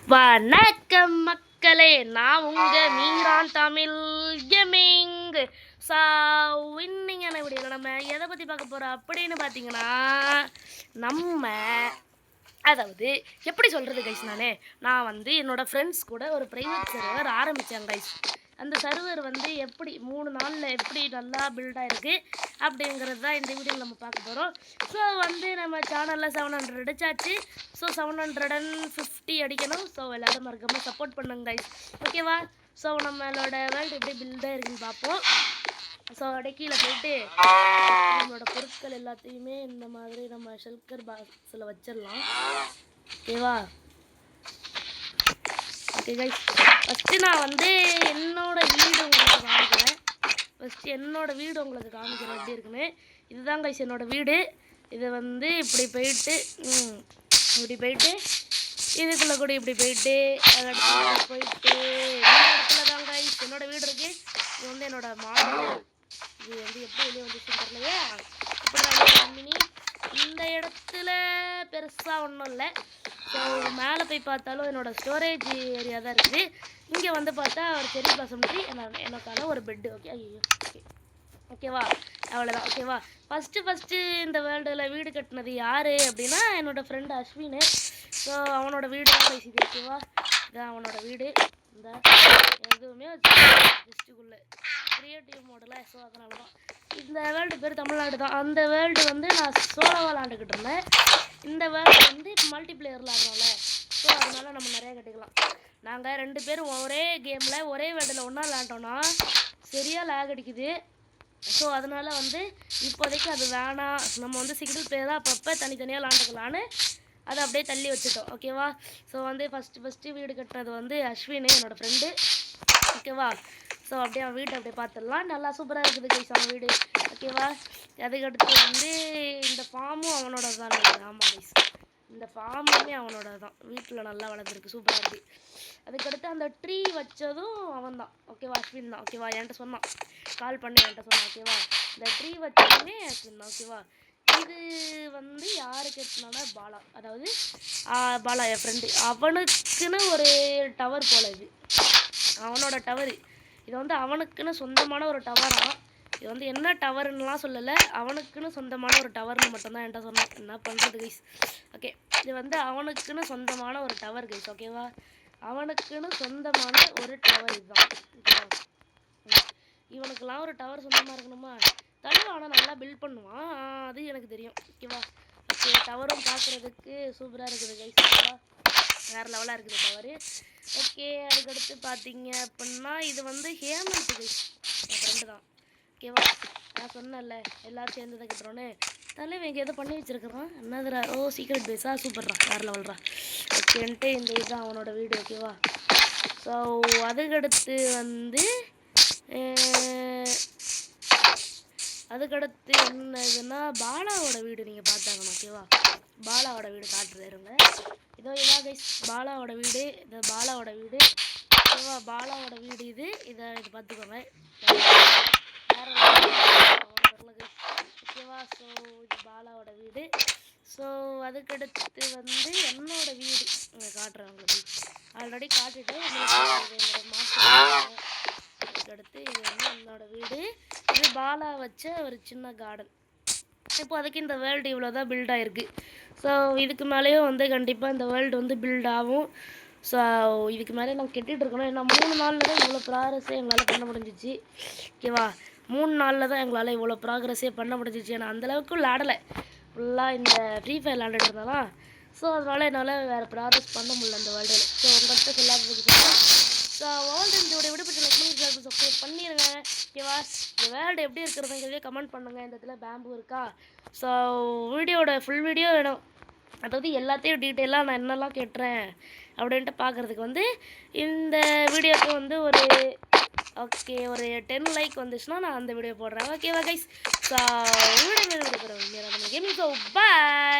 வணக்கம் மக்களே, நான் உங்கள் மீரான் தமிழ் கேமிங். ஸோ இன்னைக்கான வீடியோவில் நம்ம எதை பற்றி பார்க்க போகிறோம் அப்படின்னு பார்த்தீங்கன்னா, நம்ம அதாவது எப்படி சொல்கிறது கைஸ், நான் வந்து என்னோடய ஃப்ரெண்ட்ஸ் கூட ஒரு ப்ரைவேட் சர்வர் ஆரம்பித்தேன் கைஸ். அந்த சர்வர் வந்து எப்படி 3 நாளில் எப்படி நல்லா பில்டாக இருக்குது அப்படிங்கிறது தான் இந்த வீடியோவில் நம்ம பார்க்க போகிறோம். ஸோ வந்து நம்ம சேனலில் 700 அடிச்சாச்சு. ஸோ 750 அடிக்கணும். ஸோ எல்லோரும் மறக்காமல் சப்போர்ட் பண்ணுங்க கைஸ், ஓகேவா? ஸோ நம்மளோட வேர்ல்டு எப்படி பில்டாக இருக்குன்னு பார்ப்போம். ஸோ கீழே போயிட்டு நம்மளோட பொருட்கள் எல்லாத்தையுமே இந்த மாதிரி நம்ம ஷெல்கர் பாக்ஸில் வச்சிடலாம், ஓகேவா? ஓகே கைஸ், ஃபஸ்ட்டு நான் வந்து என்னோடய வீடு உங்களுக்கு காமிக்கிறேன். எப்படி இருக்குன்னு. இதுதான் கைஸ் என்னோடய வீடு. இதை வந்து இப்படி போயிட்டு இதுக்குள்ளே கூட இப்படி போயிட்டு போயிட்டு இந்த இடத்துல தான் கைஸ் என்னோடய வீடு இருக்குது. இது வந்து என்னோடய மாடல். இது வந்து எப்படி வெளியே வந்துச்சுன்னு தெரியலையே. மினி இந்த இடத்துல பெருசாக ஒன்றும் இல்லை. ஸோ மேலே போய் பார்த்தாலும் என்னோடய ஸ்டோரேஜ் ஏரியா தான் இருக்குது. இங்கே வந்து பார்த்தா ஒரு செரி பிளாசம் ட்ரீ, எனக்கான ஒரு பெட்டு. ஓகேவா? அவ்வளோதான், ஓகேவா? ஃபஸ்ட்டு இந்த வேர்ல்டில் வீடு கட்டினது யார் அப்படின்னா என்னோடய ஃப்ரெண்டு அஸ்வின். ஸோ அவனோட வீடு தான் பேசிது, ஓகேவா? இதான் அவனோட வீடு. இந்த எதுவுமே டிஸ்ட்ரிக்குள்ளே கிரியேட்டிவ் மோடில். ஸோ அதனால தான் இந்த வேர்ல்டு பேர் தமிழ்நாடு தான். அந்த வேர்ல்டு வந்து நான் சோலோவாக விளாண்டுக்கிட்டு இருந்தேன். இந்த வேர்ல்டு வந்து இப்போ மல்டிப்ளேயர் விளாட்றோம்ல. ஸோ அதனால நம்ம நிறையா கட்டிக்கலாம். நாங்கள் 2 பேரும் ஒரே கேமில் ஒரே வேர்ல்டில் ஒன்றா விளாண்டோன்னா சரியாக லேக் அடிக்குது. ஸோ அதனால் வந்து இப்போதைக்கு அது வேணாம், நம்ம வந்து சிங்கிள் பிளேயராக அப்பப்போ தனித்தனியாக விளாண்டுக்கலான்னு அதை அப்படியே தள்ளி வச்சுட்டோம், ஓகேவா? ஸோ வந்து ஃபஸ்ட்டு வீடு கட்டினது வந்து அஸ்வின், என்னோடய ஃப்ரெண்டு, ஓகேவா? ஸோ அப்படியே அவன் வீட்டை அப்படியே பார்த்துடலாம். நல்லா சூப்பராக இருக்குது கைஸ் அவன் வீடு, ஓகேவா? அதுக்கடுத்து வந்து இந்த ஃபார்மும் அவனோட தான். ஆமாம் கைஸ், இந்த ஃபார்முமே அவனோட தான். வீட்டில் நல்லா வளர்ந்துருக்கு, சூப்பராக இருக்குது. அதுக்கடுத்து அந்த ட்ரீ வச்சதும் அவன் தான், ஓகேவா? அஸ்வின் தான், ஓகேவா? என்கிட்ட சொன்னான், கால் பண்ணி என்கிட்ட சொன்னான், ஓகேவா? இந்த ட்ரீ வச்சதுமே அஸ்வின் தான், ஓகேவா? இது வந்து யாரு கேட்டினானா பாலா, அதாவது பாலா என் ஃப்ரெண்டு. அவனுக்குன்னு ஒரு டவர் போல், இது அவனோட டவரு. இது வந்து அவனுக்குன்னு சொந்தமான ஒரு டவராக. இது வந்து என்ன டவருன்னெலாம் சொல்லலை, அவனுக்குன்னு சொந்தமான ஒரு டவர்னு மட்டும்தான் என்கிட்ட சொன்னான். என்ன பண்ணுறது கைஸ்? ஓகே, இது வந்து அவனுக்குன்னு சொந்தமான ஒரு டவர் கைஸ், ஓகேவா? அவனுக்குன்னு சொந்தமான ஒரு டவர் இதுதான், ஓகேவா? இவனுக்கெல்லாம் ஒரு டவர் சொந்தமாக இருக்கணுமா? தனியாக ஆனால் நல்லா பில்ட் பண்ணுவான், அது எனக்கு தெரியும், ஓகேவா? ஓகே, டவரும் பார்க்குறதுக்கு சூப்பராக இருக்குது கைஸ், ஓகேவா? வேறு லெவலாக இருக்குது டவரு. ஓகே, அதுக்கடுத்து பார்த்தீங்க அப்படின்னா இது வந்து ஹேமந்த் கைஸ், என் ஃப்ரெண்டு தான், ஓகேவா? நான் சொன்னேன்ல எல்லோரும் சேர்ந்து தான் கட்டுறோன்னு. தலைவன் இங்கே எதோ பண்ணி வச்சுருக்குறான், என்னதுரா? ஓ, சீக்ரெட் பேஸா, சூப்பர்ரா, வேறு லெவல்ரா. ஓகேன்ட்டு இந்த இதுதான் அவனோட வீடு, ஓகேவா? ஸோ அதுக்கடுத்து வந்து என்னதுன்னா பாலாவோட வீடு நீங்கள் பார்த்தாங்கணும், ஓகேவா? பாலாவோட வீடு காட்டுறாருங்க. இதோ இதான் கைஸ் பாலாவோட வீடு. இது பாலாவோட வீடு, ஓகேவா? பாலாவோட வீடு இது பார்த்துக்கோங்க, ஓகேவா? ஸோ இது பாலாவோட வீடு. ஸோ அதுக்கடுத்து வந்து என்னோடய வீடு இங்கே காட்டுறேன் உங்களுக்கு. ஆல்ரெடி காட்டிட்டு என்னோட மாட்டு. அதுக்கடுத்து இது வந்து என்னோடய வீடு. இது பாலா வச்ச ஒரு சின்ன கார்டன். இப்போ அதுக்கு இந்த வேர்ல்டு இவ்வளோ தான் பில்ட் ஆகிருக்கு. ஸோ இதுக்கு மேலேயும் வந்து கண்டிப்பாக இந்த வேர்ல்டு வந்து பில்ட் ஆகும். ஸோ இதுக்கு மேலே நான் கெட்டிகிட்டு இருக்கணும். ஏன்னா 3 நாளில் தான் இவ்வளோ ப்ராக்ரஸே எங்களால் பண்ண முடிஞ்சிச்சு, ஓகேவா? 3 நாளில் தான் எங்களால் இவ்வளோ ப்ராக்ரஸே பண்ண முடிஞ்சிச்சு. ஏன்னா அந்தளவுக்கு விளாடலை, ஃபுல்லாக இந்த ஃப்ரீ ஃபயர் விளாண்டுட்டு இருந்தாலும். ஸோ அதனால் என்னால் வேறு ப்ராக்ரஸ் பண்ண முடியல அந்த வேர்ல்டில். ஸோ உங்கள்கிட்ட சொல்லாததுக்கு சொல்லுங்கள். ஸோ வேர்ல்டு இந்த விடுபட்டு லைக் சப்ஸ்கிரைப் பண்ணிடுங்க, ஓகேவா? இந்த வேர்ல்டு எப்படி இருக்கிறதுங்கிறதே கமெண்ட் பண்ணுங்கள். இந்த இடத்துல பேம்பு இருக்கா? ஸோ வீடியோட ஃபுல் வீடியோ வேணும், அதாவது எல்லாத்தையும் டீட்டெயிலாக நான் என்னெல்லாம் கேட்டுறேன் அப்படின்ட்டு பார்க்குறதுக்கு வந்து இந்த வீடியோக்கு வந்து ஒரு 10 லைக் வந்துச்சுன்னா நான் அந்த வீடியோ போடுறேன், ஓகேவா guys? So video gaming. So bye.